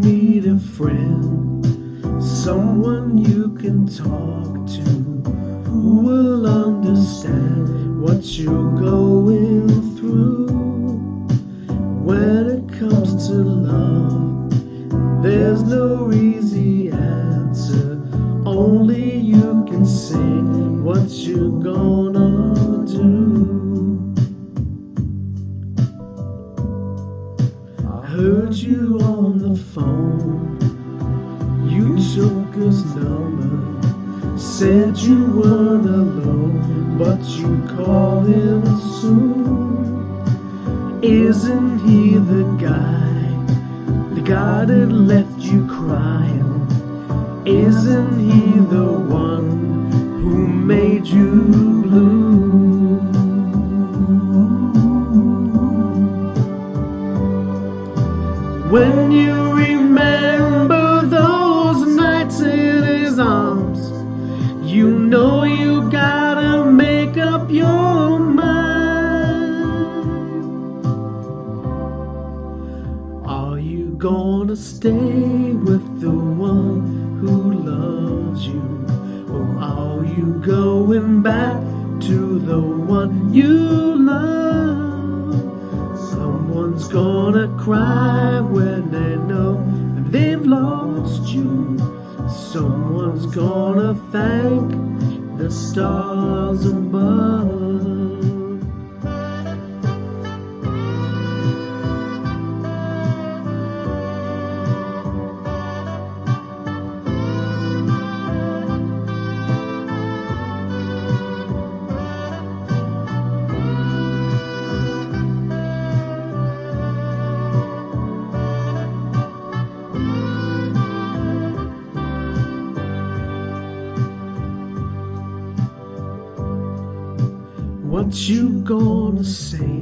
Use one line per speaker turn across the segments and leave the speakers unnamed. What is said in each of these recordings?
need a friend, someone you can talk to, who will understand what you're going through. When it comes to love, there's no easy answer. Only you can say what you're gonna do. I heard you on the phone, you took his number, said you weren't alone, but you called him soon. Isn't he the guy that left you crying? Isn't he the one who made you blue? When you remember those nights in his arms, you know you gotta make up your mind. Are you gonna stay with the one who loves you, or are you going back to the one you love? Someone's gonna cry when they know they've lost you. Someone's gonna thank the stars above. What you gonna say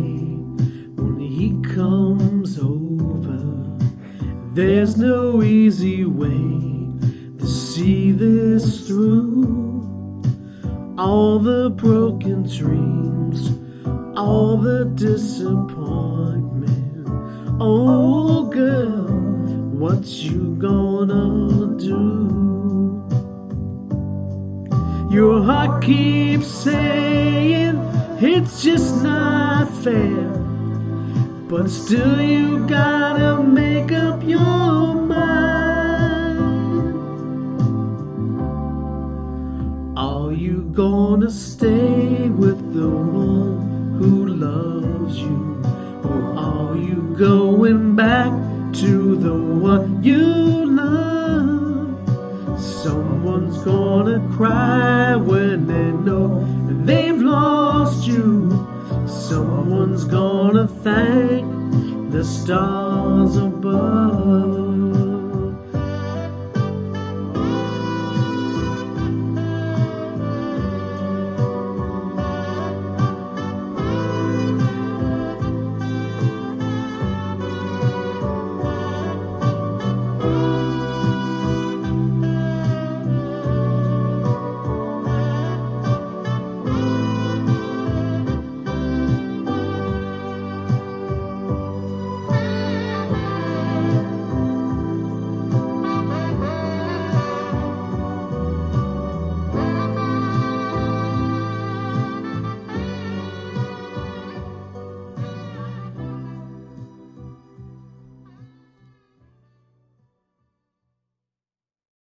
when he comes over? There's no easy way to see this through. All the broken dreams, all the disappointment. Oh girl, what you gonna do? Your heart keeps saying it's just not fair, but still you gotta make up your mind. Are you gonna stay with the one who loves you, or are you going back to the one you love? Someone's gonna cry when they know they've lost you. Someone's gonna thank the stars above.